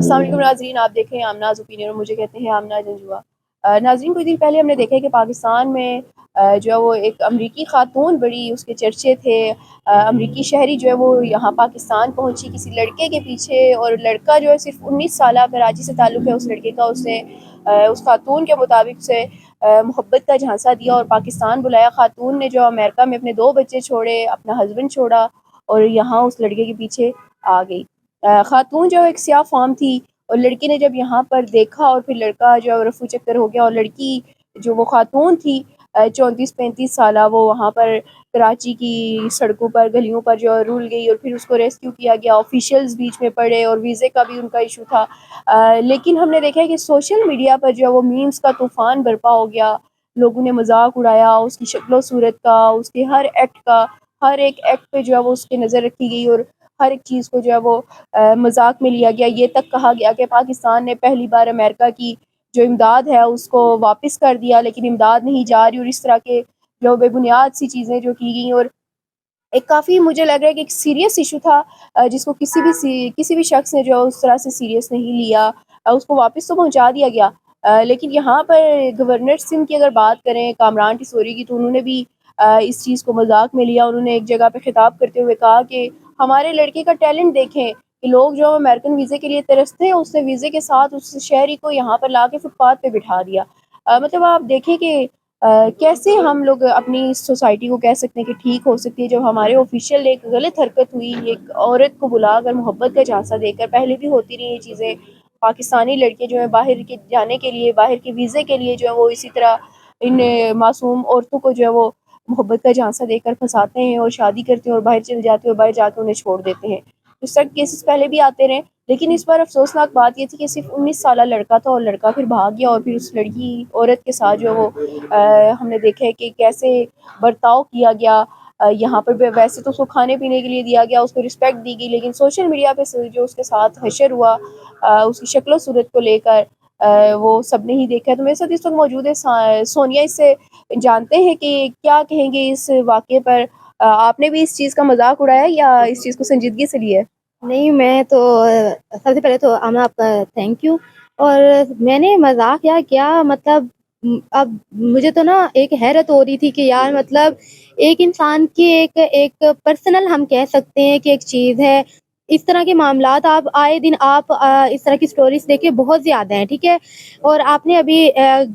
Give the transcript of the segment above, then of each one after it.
السلام علیکم ناظرین، آپ دیکھ رہے ہیں آمناز اوپینین اور مجھے کہتے ہیں آمنہ جنجوا۔ ناظرین، کچھ دن پہلے ہم نے دیکھا ہے کہ پاکستان میں جو ہے وہ ایک امریکی خاتون بڑی اس کے چرچے تھے۔ امریکی شہری جو ہے وہ یہاں پاکستان پہنچی کسی لڑکے کے پیچھے، اور لڑکا جو ہے صرف 19 سالہ کراچی سے تعلق ہے اس لڑکے کا، اس نے اس خاتون کے مطابق سے محبت کا جھانسا دیا اور پاکستان بلایا۔ خاتون نے جو امریکہ میں اپنے 2 بچے چھوڑے، اپنا ہسبینڈ چھوڑا اور یہاں اس لڑکے کے پیچھے آ گئی۔ خاتون جو ایک سیاہ فام تھی، اور لڑکی نے جب یہاں پر دیکھا اور پھر لڑکا جو رفو چکر ہو گیا، اور لڑکی جو وہ خاتون تھی 34-35 سالہ، وہ وہاں پر کراچی کی سڑکوں پر گلیوں پر جو رول گئی، اور پھر اس کو ریسکیو کیا گیا۔ آفیشلز بیچ میں پڑے اور ویزے کا بھی ان کا ایشو تھا۔ لیکن ہم نے دیکھا ہے کہ سوشل میڈیا پر جو ہے وہ میمز کا طوفان برپا ہو گیا۔ لوگوں نے مذاق اڑایا اس کی شکل و صورت کا، اس کے ہر ایکٹ کا، ہر ایک ایکٹ پہ جو ہے وہ اس کی نظر رکھی گئی، اور ہر ایک چیز کو جو ہے وہ مذاق میں لیا گیا۔ یہ تک کہا گیا کہ پاکستان نے پہلی بار امریکہ کی جو امداد ہے اس کو واپس کر دیا، لیکن امداد نہیں جا رہی، اور اس طرح کے جو بے بنیاد سی چیزیں جو کی گئیں، اور ایک کافی مجھے لگ رہا ہے کہ ایک سیریس ایشو تھا جس کو کسی بھی شخص نے جو اس طرح سے سیریس نہیں لیا۔ اس کو واپس تو پہنچا دیا گیا، لیکن یہاں پر گورنر سندھ کی اگر بات کریں کامران ٹیسوری کی، تو انہوں نے بھی اس چیز کو مذاق میں لیا۔ انہوں نے ایک جگہ پہ خطاب کرتے ہوئے کہا کہ ہمارے لڑکے کا ٹیلنٹ دیکھیں کہ لوگ جو امریکن ویزے کے لیے ترستے ہیں، اس نے ویزے کے ساتھ اس شہری کو یہاں پر لا کے فٹ پاتھ پہ بٹھا دیا۔ مطلب آپ دیکھیں کہ کیسے ہم لوگ اپنی سوسائٹی کو کہہ سکتے ہیں کہ ٹھیک ہو سکتی ہے جب ہمارے آفیشیل ایک غلط حرکت ہوئی، ایک عورت کو بلا کر محبت کا جھانسا دے کر۔ پہلے بھی ہوتی رہی یہ چیزیں، پاکستانی لڑکے جو ہیں باہر کے جانے کے لیے، باہر کے ویزے کے لیے جو ہے وہ اسی طرح ان معصوم عورتوں کو جو ہے وہ محبت کا جھانسا دے کر پھنساتے ہیں اور شادی کرتے ہیں اور باہر چل جاتے ہیں، اور باہر جا کے انہیں چھوڑ دیتے ہیں۔ اس طرح کیسز پہلے بھی آتے رہے، لیکن اس بار افسوسناک بات یہ تھی کہ صرف 19 سالہ لڑکا تھا، اور لڑکا پھر بھاگ گیا، اور پھر اس لڑکی عورت کے ساتھ جو وہ ہم نے دیکھا ہے کہ کیسے برتاؤ کیا گیا۔ یہاں پر ویسے تو اس کو کھانے پینے کے لیے دیا گیا، اس کو رسپیکٹ دی گئی، لیکن سوشل میڈیا پہ جو اس کے ساتھ حشر ہوا اس کی شکل و صورت کو لے کر، وہ سب نے ہی دیکھا ہے۔ تو میرے ساتھ اس وقت موجود ہے سونیا، اس سے جانتے ہیں کہ کیا کہیں گے اس واقعے پر۔ آپ نے بھی اس چیز کا مذاق اڑایا یا اس چیز کو سنجیدگی سے لیا ہے؟ نہیں، میں تو سب سے پہلے تو آمنہ آپ کا تھینک یو۔ اور میں نے مذاق کیا مطلب اب مجھے تو نا ایک حیرت ہو رہی تھی کہ یار مطلب ایک انسان کی ایک پرسنل ہم کہہ سکتے ہیں کہ ایک چیز ہے۔ اس طرح کے معاملات آپ آئے دن آپ اس طرح کی سٹوریز دیکھیں بہت زیادہ ہیں، ٹھیک ہے۔ اور آپ نے ابھی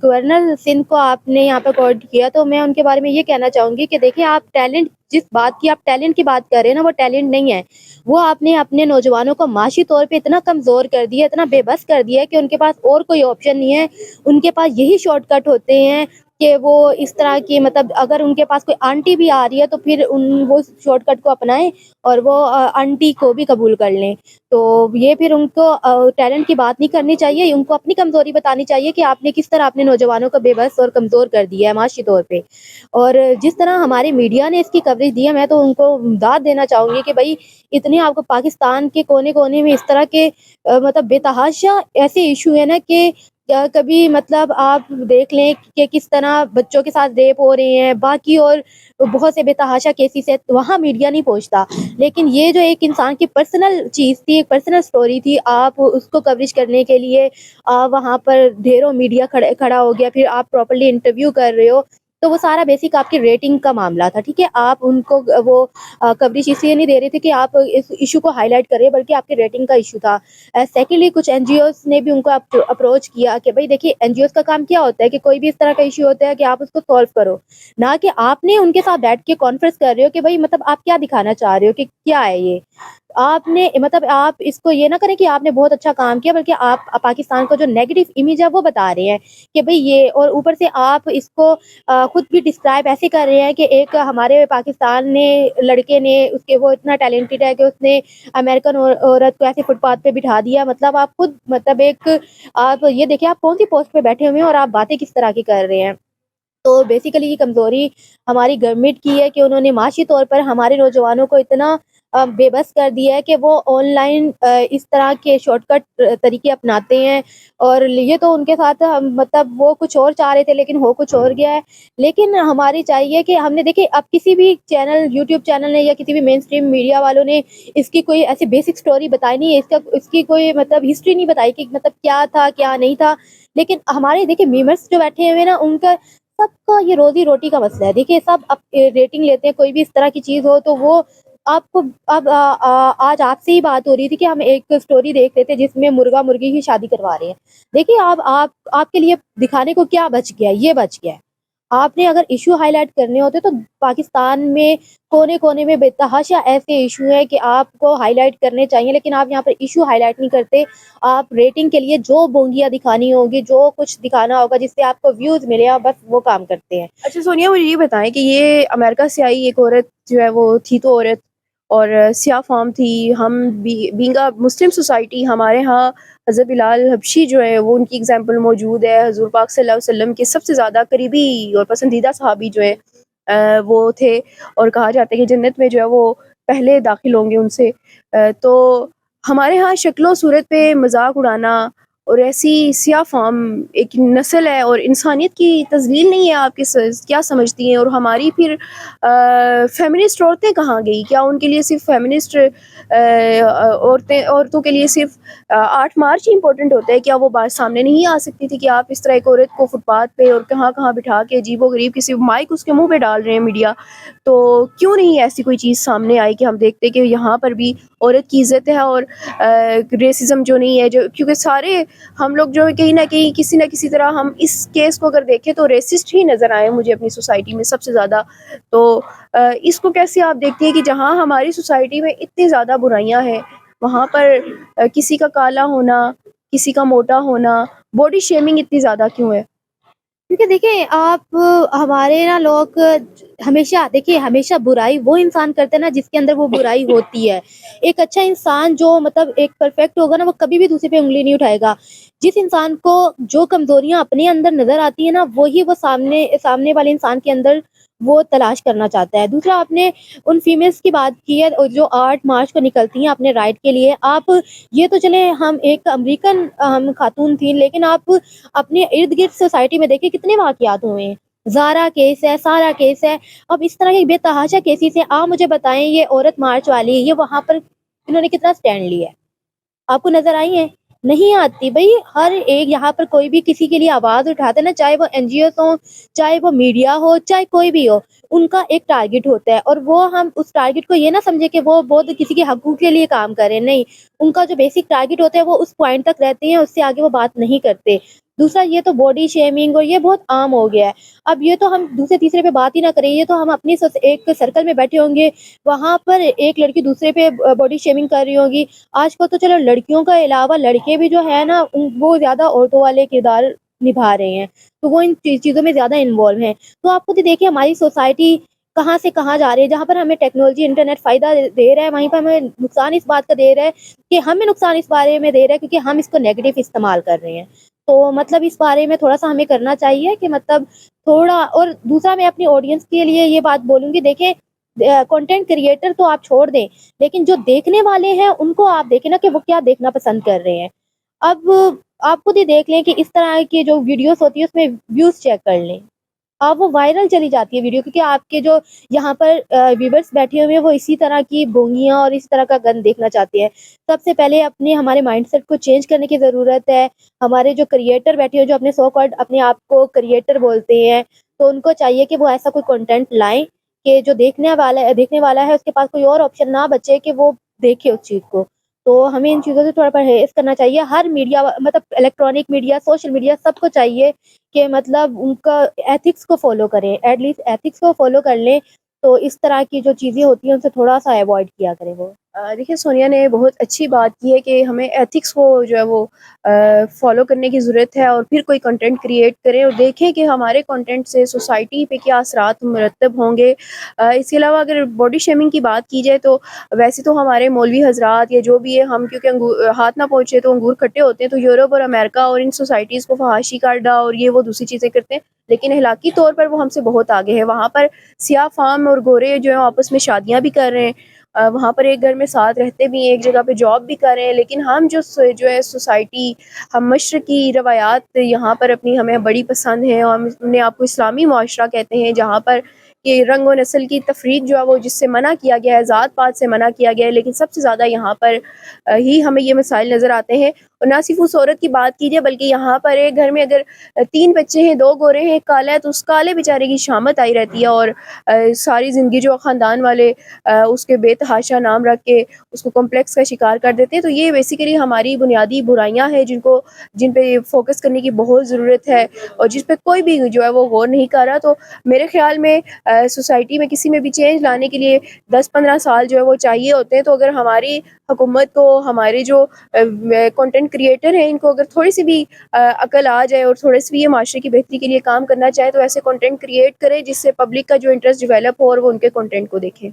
گورنر سندھ کو آپ نے یہاں پہ کوٹ کیا، تو میں ان کے بارے میں یہ کہنا چاہوں گی کہ دیکھیں آپ ٹیلنٹ، جس بات کی آپ ٹیلنٹ کی بات کر رہے ہیں نا، وہ ٹیلنٹ نہیں ہے۔ وہ آپ نے اپنے نوجوانوں کو معاشی طور پہ اتنا کمزور کر دیا، اتنا بے بس کر دیا کہ ان کے پاس اور کوئی آپشن نہیں ہے۔ ان کے پاس یہی شارٹ کٹ ہوتے ہیں کہ وہ اس طرح کی مطلب اگر ان کے پاس کوئی آنٹی بھی آ رہی ہے تو پھر وہ شارٹ کٹ کو اپنائیں اور وہ آنٹی کو بھی قبول کر لیں۔ تو یہ پھر ان کو ٹیلنٹ کی بات نہیں کرنی چاہیے، ان کو اپنی کمزوری بتانی چاہیے کہ آپ نے کس طرح اپنے نوجوانوں کو بے بس اور کمزور کر دیا ہے معاشی طور پہ۔ اور جس طرح ہماری میڈیا نے اس کی کوریج دی ہے، میں تو ان کو داد دینا چاہوں گی کہ بھائی اتنے آپ کو پاکستان کے کونے کونے میں اس طرح کے مطلب بے تحاشا ایسے ایشو ہیں نا کہ کبھی مطلب آپ دیکھ لیں کہ کس طرح بچوں کے ساتھ ریپ ہو رہے ہیں، باقی اور بہت سے بے تحاشا کیسز ہے، وہاں میڈیا نہیں پہنچتا۔ لیکن یہ جو ایک انسان کی پرسنل چیز تھی، ایک پرسنل سٹوری تھی، آپ اس کو کوریج کرنے کے لیے وہاں پر ڈھیروں میڈیا کھڑا ہو گیا، پھر آپ پراپرلی انٹرویو کر رہے ہو، تو وہ سارا بیسک آپ کی ریٹنگ کا معاملہ تھا، ٹھیک ہے۔ آپ ان کو وہ کوریج اس لیے نہیں دے رہے تھے کہ آپ اس ایشو کو ہائی لائٹ کریں، بلکہ آپ کی ریٹنگ کا ایشو تھا۔ سیکنڈلی کچھ این جی اوز نے بھی ان کو اپروچ کیا کہ بھائی دیکھیے این جی اوز کا کام کیا ہوتا ہے کہ کوئی بھی اس طرح کا ایشو ہوتا ہے کہ آپ اس کو سالو کرو، نہ کہ آپ نے ان کے ساتھ بیٹھ کے کانفرنس کر رہے ہو کہ بھائی مطلب آپ کیا دکھانا چاہ رہے ہو کہ کیا ہے یہ۔ آپ نے مطلب آپ اس کو یہ نہ کریں کہ آپ نے بہت اچھا کام کیا، بلکہ آپ پاکستان کو جو نیگیٹو امیج ہے وہ بتا رہے ہیں کہ بھئی یہ، اور اوپر سے آپ اس کو خود بھی ڈسکرائب ایسے کر رہے ہیں کہ ایک ہمارے پاکستان نے لڑکے نے اس کے وہ اتنا ٹیلنٹڈ ہے کہ اس نے امریکن عورت کو ایسے فٹ پاتھ پہ بٹھا دیا۔ مطلب آپ خود مطلب ایک آپ یہ دیکھیں آپ کون سی پوسٹ پہ بیٹھے ہوئے ہیں اور آپ باتیں کس طرح کی کر رہے ہیں۔ تو بیسیکلی یہ کمزوری ہماری گورنمنٹ کی ہے کہ انہوں نے معاشی طور پر ہمارے نوجوانوں کو اتنا بے بس کر دیا ہے کہ وہ آن لائن اس طرح کے شارٹ کٹ طریقے اپناتے ہیں، اور یہ تو ان کے ساتھ مطلب وہ کچھ اور چاہ رہے تھے لیکن ہو کچھ اور گیا ہے۔ لیکن ہماری چاہیے کہ ہم نے دیکھیے اب کسی بھی چینل یوٹیوب چینل نے یا کسی بھی مین اسٹریم میڈیا والوں نے اس کی کوئی ایسی بیسک اسٹوری بتائی نہیں ہے، اس کی کوئی مطلب ہسٹری نہیں بتائی کہ مطلب کیا تھا کیا نہیں تھا۔ لیکن ہمارے دیکھیے میمرس جو بیٹھے ہوئے ہیں نا، ان کا سب کا یہ روزی روٹی کا مسئلہ ہے۔ دیکھیے سب اب ریٹنگ لیتے ہیں، کوئی بھی اس طرح کی چیز ہو تو وہ آپ کو اب آج آپ سے ہی بات ہو رہی تھی کہ ہم ایک اسٹوری دیکھ رہے تھے جس میں مرغا مرغی کی شادی کروا رہے ہیں۔ دیکھیے آپ کے لیے دکھانے کو کیا بچ گیا ہے؟ یہ بچ گیا ہے۔ آپ نے اگر ایشو ہائی لائٹ کرنے ہوتے تو پاکستان میں کونے کونے میں بے تحاشا ایسے ایشو ہیں کہ آپ کو ہائی لائٹ کرنے چاہیے، لیکن آپ یہاں پر ایشو ہائی لائٹ نہیں کرتے۔ آپ ریٹنگ کے لیے جو بونگیاں دکھانی ہوگی، جو کچھ دکھانا ہوگا جس سے آپ کو ویوز ملے، آپ بس وہ کام کرتے ہیں۔ اچھا سونیا، مجھے یہ بتائیں کہ یہ امریکہ سے آئی ایک عورت جو ہے وہ تھی تو عورت، اور سیاہ فام تھی، ہم بینگا مسلم سوسائٹی ہمارے ہاں حضرت بلال حبشی جو ہے وہ ان کی اگزامپل موجود ہے، حضور پاک صلی اللہ علیہ وسلم کے سب سے زیادہ قریبی اور پسندیدہ صحابی جو ہے وہ تھے، اور کہا جاتا ہے کہ جنت میں جو ہے وہ پہلے داخل ہوں گے ان سے۔ تو ہمارے ہاں شکل و صورت پہ مذاق اڑانا اور ایسی سیاہ فام ایک نسل ہے اور انسانیت کی تذلیل نہیں ہے، آپ کے کیا سمجھتی ہیں؟ اور ہماری پھر فیمنسٹ عورتیں کہاں گئی؟ کیا ان کے لیے صرف فیمنسٹ عورتوں کے لیے صرف 8 مارچ ہی امپورٹنٹ ہوتا ہے؟ کیا وہ بات سامنے نہیں آ سکتی تھی کہ آپ اس طرح ایک عورت کو فٹ پاتھ پہ اور کہاں کہاں بٹھا کے عجیب و غریب کسی مائک اس کے منہ پہ ڈال رہے ہیں میڈیا؟ تو کیوں نہیں ایسی کوئی چیز سامنے آئی کہ ہم دیکھتے کہ یہاں پر بھی عورت کی عزت ہے، اور ریسزم جو نہیں ہے، جو کیونکہ سارے ہم لوگ جو کہیں نہ کسی طرح ہم اس کیس کو اگر دیکھیں تو ریسسٹ ہی نظر آئے مجھے اپنی سوسائٹی میں سب سے زیادہ۔ تو اس کو کیسے آپ دیکھتی ہیں کہ جہاں ہماری سوسائٹی میں اتنی زیادہ برائیاں ہیں، وہاں پر کسی کا کالا ہونا، کسی کا موٹا ہونا، باڈی شیمنگ اتنی زیادہ کیوں ہے؟ کیونکہ دیکھیں آپ ہمارے نا لوگ ہمیشہ برائی وہ انسان کرتے ہیں نا جس کے اندر وہ برائی ہوتی ہے۔ ایک اچھا انسان جو مطلب ایک پرفیکٹ ہوگا نا، وہ کبھی بھی دوسرے پہ انگلی نہیں اٹھائے گا۔ جس انسان کو جو کمزوریاں اپنے اندر نظر آتی ہیں نا، وہی وہ سامنے والے انسان کے اندر وہ تلاش کرنا چاہتا ہے۔ دوسرا، آپ نے ان فیمیلز کی بات کی ہے اور جو 8 مارچ کو نکلتی ہیں اپنے رائٹ کے لیے۔ آپ یہ تو چلیں ہم ایک امریکن ہم خاتون تھیں، لیکن آپ اپنے ارد گرد سوسائٹی میں دیکھیں کتنے واقعات ہوئے ہیں۔ زارا کیس ہے، سارا کیس ہے، اب اس طرح کے بے تحاشا کیسز ہیں۔ آپ مجھے بتائیں، یہ عورت مارچ والی، یہ وہاں پر انہوں نے کتنا سٹینڈ لیا ہے؟ آپ کو نظر آئی ہیں؟ نہیں آتی بھائی۔ ہر ایک یہاں پر کوئی بھی کسی کے لیے آواز اٹھاتے نا، چاہے وہ این جی اوز ہوں، چاہے وہ میڈیا ہو، چاہے کوئی بھی ہو، ان کا ایک ٹارگٹ ہوتا ہے، اور وہ ہم اس ٹارگٹ کو یہ نہ سمجھے کہ وہ بہت کسی کے حقوق کے لیے کام کر رہے ہیں۔ نہیں، ان کا جو بیسک ٹارگٹ ہوتا ہے وہ اس پوائنٹ تک رہتے ہیں، اس سے آگے وہ بات نہیں کرتے۔ دوسرا، یہ تو باڈی شیمنگ اور یہ بہت عام ہو گیا ہے۔ اب یہ تو ہم دوسرے تیسرے پہ بات ہی نہ کریں، یہ تو ہم اپنی ایک سرکل میں بیٹھے ہوں گے، وہاں پر ایک لڑکی دوسرے پہ باڈی شیمنگ کر رہی ہوگی۔ آج کل تو چلو لڑکیوں کا علاوہ لڑکے بھی جو ہے نا، وہ زیادہ عورتوں والے کردار نبھا رہے ہیں، تو وہ ان چیزوں میں زیادہ انوالو ہیں۔ تو آپ خود دیکھیے ہماری سوسائٹی کہاں سے کہاں جا رہی ہے۔ جہاں پر ہمیں ٹیکنالوجی انٹرنیٹ فائدہ دے رہا ہے، وہیں پر ہمیں نقصان اس بات کا دے رہا ہے کہ ہمیں نقصان اس بارے میں دے رہا ہے کیونکہ ہم اس کو نیگیٹو استعمال کر رہے ہیں۔ تو مطلب اس بارے میں تھوڑا سا ہمیں کرنا چاہیے کہ مطلب تھوڑا۔ اور دوسرا، میں اپنی آڈینس کے لیے یہ بات بولوں گی، دیکھیں کنٹینٹ کریٹر تو آپ چھوڑ دیں، لیکن جو دیکھنے والے ہیں ان کو آپ دیکھیں نا کہ وہ کیا دیکھنا پسند کر رہے ہیں۔ اب آپ خود ہی دیکھ لیں کہ اس طرح کی جو ویڈیوز ہوتی ہے اس میں ویوز چیک کر لیں، آپ وہ وائرل چلی جاتی ہے ویڈیو، کیونکہ آپ کے جو یہاں پر ویورز بیٹھے ہوئے ہیں وہ اسی طرح کی بونگیاں اور اس طرح کا گن دیکھنا چاہتے ہیں۔ سب سے پہلے ہمارے مائنڈ سیٹ کو چینج کرنے کی ضرورت ہے۔ ہمارے جو کریٹر بیٹھے ہوئے جو اپنے سو کالڈ اپنے آپ کو کریٹر بولتے ہیں، تو ان کو چاہیے کہ وہ ایسا کوئی کنٹینٹ لائیں کہ جو دیکھنے والا ہے اس کے پاس کوئی اور آپشن نہ بچے کہ وہ دیکھے اس چیز کو۔ تو ہمیں ان چیزوں سے تھوڑا پرہیز کرنا چاہیے۔ ہر میڈیا مطلب الیکٹرانک میڈیا، سوشل میڈیا، سب کو چاہیے کہ مطلب ان کا ایتھکس کو فالو کریں، ایٹ لیسٹ ایتھکس کو فالو کر لیں، تو اس طرح کی جو چیزیں ہوتی ہیں ان سے تھوڑا سا اوائڈ کیا کریں وہ۔ دیکھیے سونیا نے بہت اچھی بات کی ہے کہ ہمیں ایتھکس کو جو ہے وہ فالو کرنے کی ضرورت ہے، اور پھر کوئی کنٹینٹ کریٹ کریں اور دیکھیں کہ ہمارے کنٹینٹ سے سوسائٹی پہ کیا اثرات مرتب ہوں گے۔ اس کے علاوہ اگر باڈی شیمنگ کی بات کی جائے تو ویسے تو ہمارے مولوی حضرات یا جو بھی ہے، ہم کیونکہ ہاتھ نہ پہنچے تو انگور کھٹے ہوتے ہیں، تو یورپ اور امریکہ اور ان سوسائٹیز کو فحاشی کا اڈا اور یہ وہ دوسری چیزیں کرتے ہیں، لیکن اخلاقی طور پر وہ ہم سے بہت آگے ہے۔ وہاں پر سیاہ فام اور گورے جو ہیں آپس میں شادیاں بھی کر رہے ہیں، وہاں پر ایک گھر میں ساتھ رہتے بھی ہیں، ایک جگہ پہ جاب بھی کر رہے ہیں، لیکن ہم جو ہے سوسائٹی، ہم مشرقی روایات یہاں پر اپنی ہمیں بڑی پسند ہیں، اور ہم اپنے آپ کو اسلامی معاشرہ کہتے ہیں، جہاں پر کہ رنگ و نسل کی تفریق جو ہے وہ جس سے منع کیا گیا ہے، ذات پات سے منع کیا گیا ہے، لیکن سب سے زیادہ یہاں پر ہی ہمیں یہ مسائل نظر آتے ہیں۔ اور نہ صرف اس عورت کی بات کیجیے، بلکہ یہاں پر ایک گھر میں اگر 3 بچے ہیں، 2 گورے ہیں، ایک کالا ہے، تو اس کالے بیچارے کی شامت آئی رہتی ہے، اور ساری زندگی جو خاندان والے اس کے بے تحاشا نام رکھ کے اس کو کمپلیکس کا شکار کر دیتے ہیں۔ تو یہ بیسیکلی ہماری بنیادی برائیاں ہیں جن پہ فوکس کرنے کی بہت ضرورت ہے، اور جس پہ کوئی بھی جو ہے وہ غور نہیں کر رہا۔ تو میرے خیال میں سوسائٹی میں کسی میں بھی چینج لانے کے لیے 10-15 سال جو ہے وہ چاہیے ہوتے ہیں۔ تو اگر ہماری حکومت کو، ہمارے جو کنٹینٹ کریٹر ہیں، ان کو اگر تھوڑی سی بھی عقل آ جائے اور تھوڑے سی بھی یہ معاشرے کی بہتری کے لیے کام کرنا چاہے، تو ایسے کنٹینٹ کریٹ کرے جس سے پبلک کا جو انٹرسٹ ڈیولپ ہو اور وہ ان کے کنٹینٹ کو دیکھیں۔